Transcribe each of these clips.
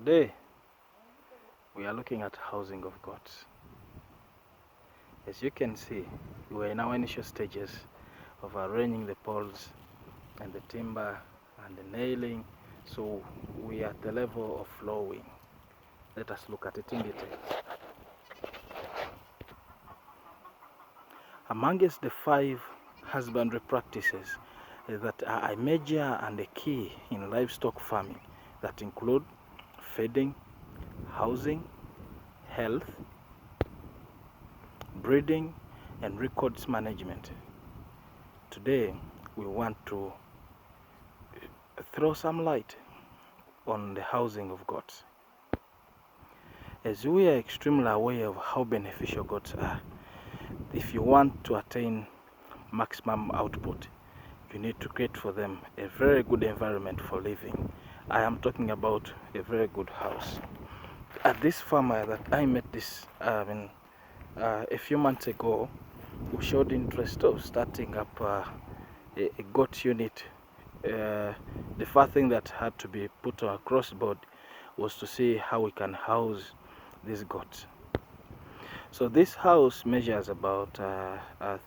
Today we are looking at housing of goats. As you can see, we are in our initial stages of arranging the poles and the timber and the nailing, so we are at the level of flooring. Let us look at it in detail. Amongst the 5 husbandry practices that are a major and a key in livestock farming, that include feeding, housing, health, breeding, and records management. Today we want to throw some light on the housing of goats. As we are extremely aware of how beneficial goats are, if you want to attain maximum output, you need to create for them a very good environment for living. I am talking about a very good house. At this farmer that I met a few months ago, who showed interest of starting up a goat unit. The first thing that had to be put across board was to see how we can house these goats. So this house measures about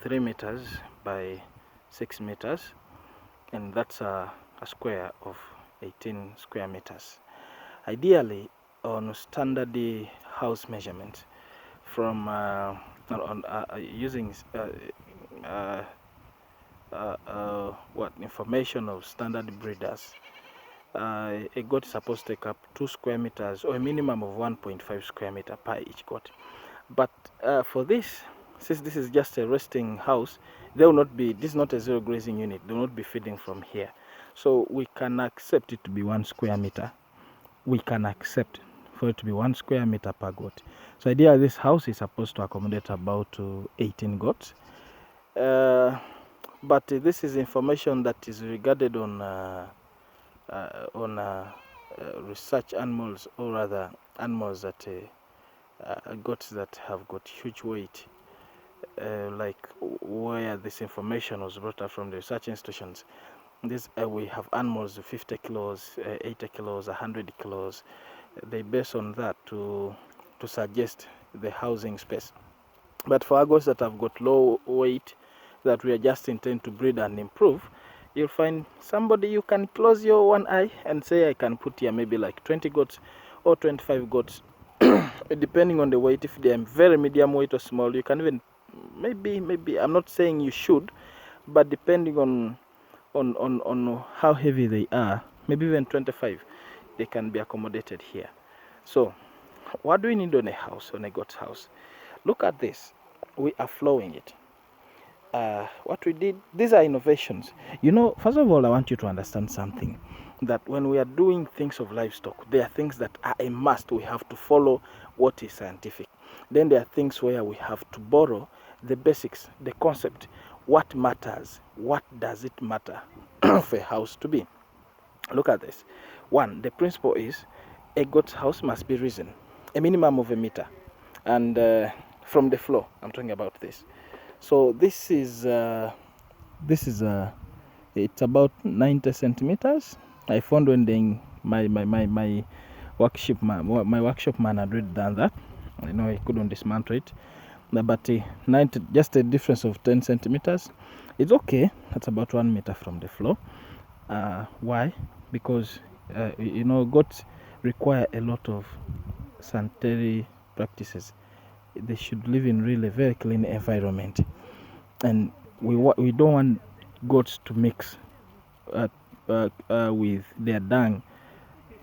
3 meters by 6 meters, and that's a square of 18 square meters. Ideally, on standard house measurements, from using information of standard breeders, a goat is supposed to take up 2 square meters or a minimum of 1.5 square meter per each goat. But for this, since this is just a resting house, there will not be, this is not a zero grazing unit, they will not be feeding from here. So we can accept it to be 1 square meter. We can accept for it to be 1 square meter per goat. So ideally this house is supposed to accommodate about 18 goats. But this is information that is regarded on research animals, or rather animals that goats that have got huge weight, like where this information was brought up from the research institutions. This we have animals of 50 kilos, 80 kilos, 100 kilos. They base on that to suggest the housing space. But for our goats that have got low weight, that we are just intend to breed and improve, you'll find somebody, you can close your one eye and say, I can put here maybe like 20 goats or 25 goats, depending on the weight. If they are very medium weight or small, you can even maybe I'm not saying you should, but depending on how heavy they are, maybe even 25, they can be accommodated here. So what do we need on a house, on a goat's house? Look at this. We are flowing it. What we did, these are innovations. You know, first of all, I want you to understand something, that when we are doing things of livestock, there are things that are a must. We have to follow what is scientific. Then there are things where we have to borrow the basics, the concept. What matters? What does it matter for a house to be? Look at this. One, the principle is a goat's house must be risen a minimum of 1 meter, and from the floor, I'm talking about this. So this is it's about 90 centimeters. I found when doing my workshop man had already done that. I know he couldn't dismantle it, but 90, just a difference of 10 centimeters. It's okay. That's about 1 meter from the floor. Why? Because you know, goats require a lot of sanitary practices. They should live in really very clean environment, and we don't want goats to mix with their dung.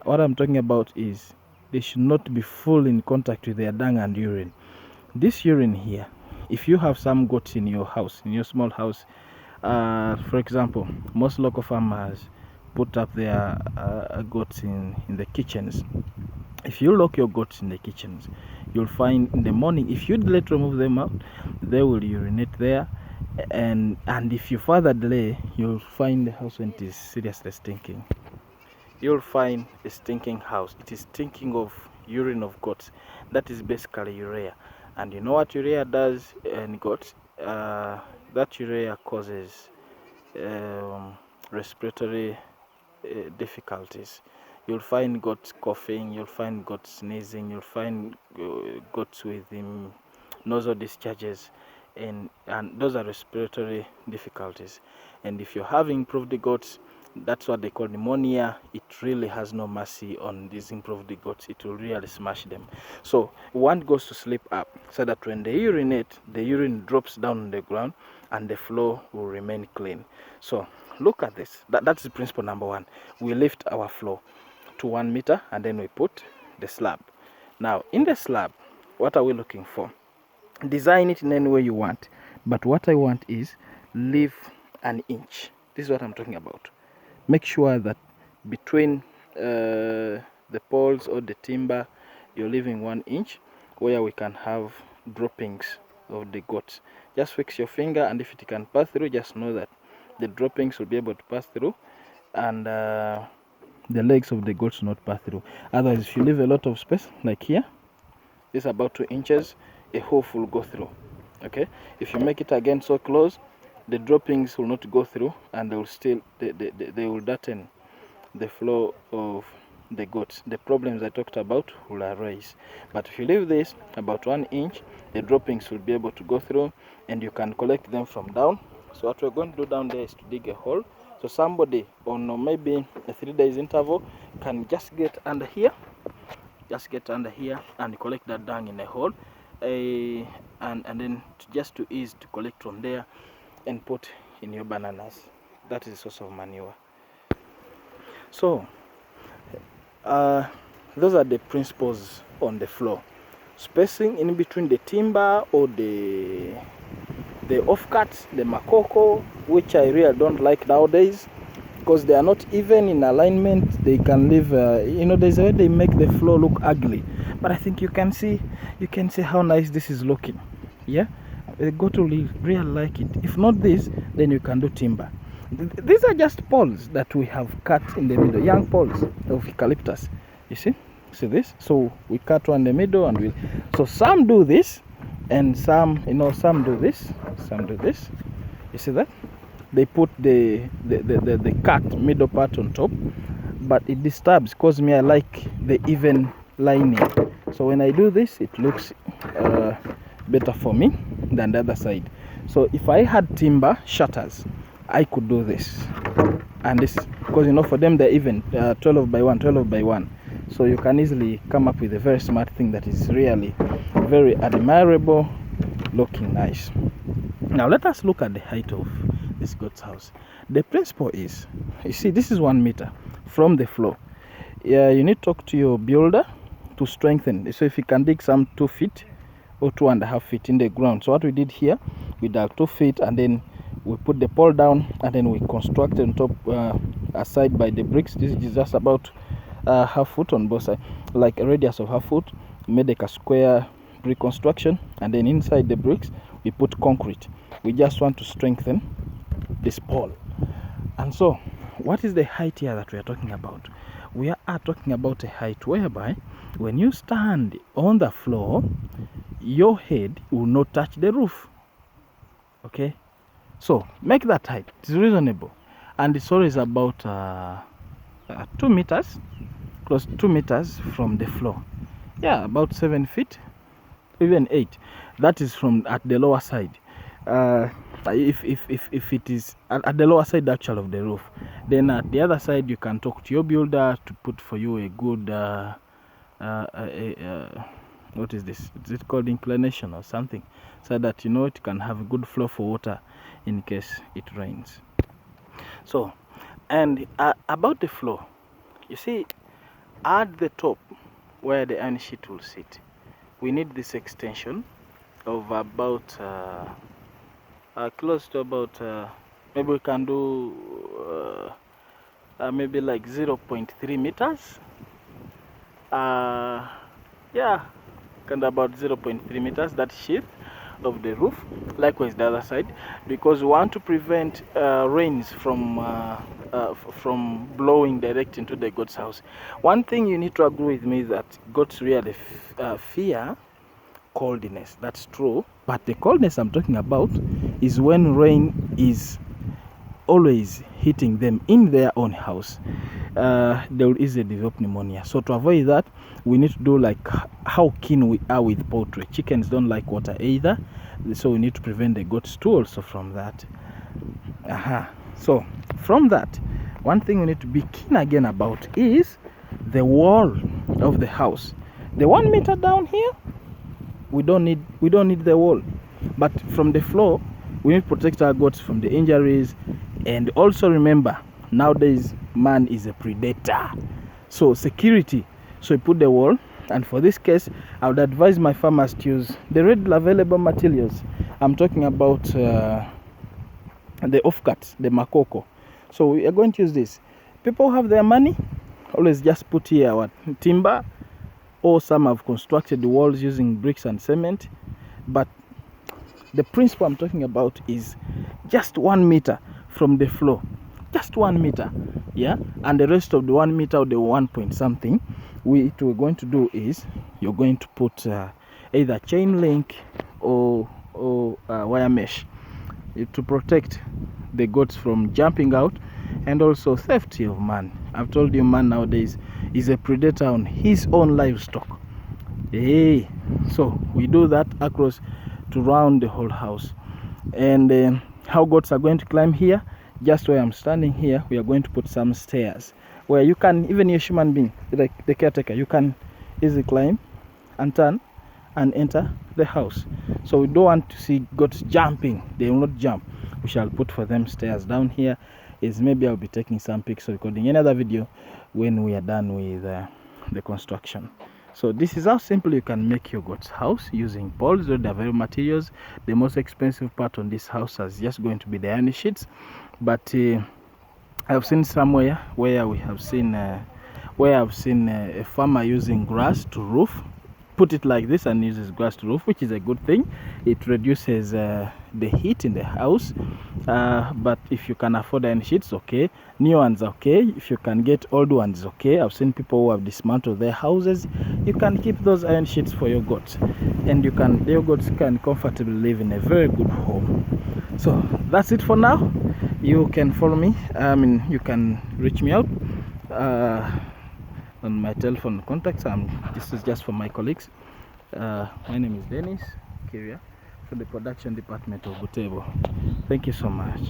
What I'm talking about is they should not be full in contact with their dung and urine. This urine here, if you have some goats in your house, in your small house, for example, most local farmers put up their goats in the kitchens. If you lock your goats in the kitchens, you'll find in the morning, if you let remove them out, they will urinate there, and if you further delay, you'll find the house when it is seriously stinking. You'll find a stinking house. It is stinking of urine of goats. That is basically urea. And you know what urea does in goats? That urea causes respiratory difficulties. you'll find goats coughing, you'll find goats sneezing, you'll find goats with nasal discharges, and those are respiratory difficulties. And if you're having improved goats, that's what they call pneumonia. It really has no mercy on these improved goats. It will really smash them. So one goes to sleep up so that when they urinate, the urine drops down on the ground and the floor will remain clean. So look at this. That's the principle number one. We lift our floor to 1 meter and then we put the slab. Now in the slab, what are we looking for? Design it in any way you want, but what I want is leave an inch. This is what I'm talking about. Make sure that between the poles or the timber, you're leaving 1 inch where we can have droppings of the goats. Just fix your finger, and if it can pass through, just know that the droppings will be able to pass through, and the legs of the goats will not pass through. Otherwise, if you leave a lot of space, like here, this is about 2 inches, a hoof will go through. Okay, if you make it again so close, the droppings will not go through, and they will still they will darten the flow of the goats. The problems I talked about will arise. But if you leave this about 1 inch, the droppings will be able to go through, and you can collect them from down. So what we're going to do down there is to dig a hole. So somebody on maybe a 3 days interval can just get under here, and collect that dung in a hole, and then just to ease to collect from there and put in your bananas. That is a source of manure. So those are the principles on the floor. Spacing in between the timber or the offcuts, the makoko, which I really don't like nowadays because they are not even in alignment. They can leave, there's a way they make the floor look ugly, but I think you can see how nice this is looking. Yeah, the goat will really like it. If not this, then you can do timber. These are just poles that we have cut in the middle, young poles of eucalyptus. You see this? So we cut one in the middle, and so some do this, and some do this, some do this. You see that? They put the cut middle part on top, but it disturbs because I like the even lining. So when I do this, it looks better for me than the other side. So if I had timber shutters, I could do this and this, because for them they're even 12 by 1, 12 by 1. So you can easily come up with a very smart thing that is really very admirable, looking nice. Now let us look at the height of this goat's house. The principle is, you see, this is 1 meter from the floor. You need to talk to your builder to strengthen. So if you can dig some 2 feet or 2.5 feet in the ground. So what we did here, we dug 2 feet, and then we put the pole down, and then we constructed on top aside by the bricks. This is just about half foot on both sides, like a radius of half foot. We made like a square brick construction, and then inside the bricks we put concrete. We just want to strengthen this pole. And so what is the height here that we are talking about? We are talking about a height whereby when you stand on the floor, your head will not touch the roof. Okay, so make that height. It's reasonable, and it's always about 2 meters, close to 2 meters from the floor. Yeah, about 7 feet, even 8. That is from at the lower side. If it is at the lower side actual of the roof, then at the other side you can talk to your builder to put for you a good what is this? Is it called inclination or something, so that it can have a good flow for water in case it rains. So, and about the floor, you see, at the top where the iron sheet will sit, we need this extension of about close to about maybe we can do maybe like 0.3 meters. Yeah, kind of about 0.3 meters, that sheath of the roof. Likewise the other side, because we want to prevent rains from blowing direct into the goat's house. One thing you need to agree with me is that goats really fear coldness. That's true, but the coldness I'm talking about is when rain is always hitting them in their own house. they will easily develop pneumonia. So to avoid that, we need to do like how keen we are with poultry. Chickens don't like water either, so we need to prevent the goats too also from that. So from that, one thing we need to be keen again about is the wall of the house. The 1 meter down here, we don't need the wall, but from the floor we need to protect our goats from the injuries. And also remember, nowadays man is a predator, so security. So we put the wall, and for this case I would advise my farmers to use the readily available materials. I'm talking about the offcuts, the makoko. So we are going to use this. People have their money, always just put here what timber, or some have constructed the walls using bricks and cement. But the principle I'm talking about is just 1 meter from the floor, just 1 meter, yeah. And the rest of the 1 meter or the 1 point something, what we're going to do is you're going to put either chain link or wire mesh to protect the goats from jumping out, and also safety of man. I've told you, man nowadays is a predator on his own livestock. Hey, so we do that across to round the whole house. And how goats are going to climb here, just where I'm standing here, we are going to put some stairs where you can, even a human being like the caretaker, you can easily climb and turn and enter the house. So we don't want to see goats jumping. They will not jump. We shall put for them stairs down here. Is maybe I'll be taking some pics or recording another video when we are done with the construction. So this is how simple you can make your goat's house using poles or the available materials. The most expensive part on this house is just going to be the iron sheets, but I've seen somewhere where we have seen a farmer using grass to roof, put it like this and uses grass to roof, which is a good thing. It reduces the heat in the house. But if you can afford iron sheets, okay. New ones, okay. If you can get old ones, okay. I've seen people who have dismantled their houses. You can keep those iron sheets for your goats, and your goats can comfortably live in a very good home. So that's it for now. You can follow me. You can reach me out on my telephone contacts. This is just for my colleagues. My name is Dennis Kiria from the production department of Butebo. Thank you so much.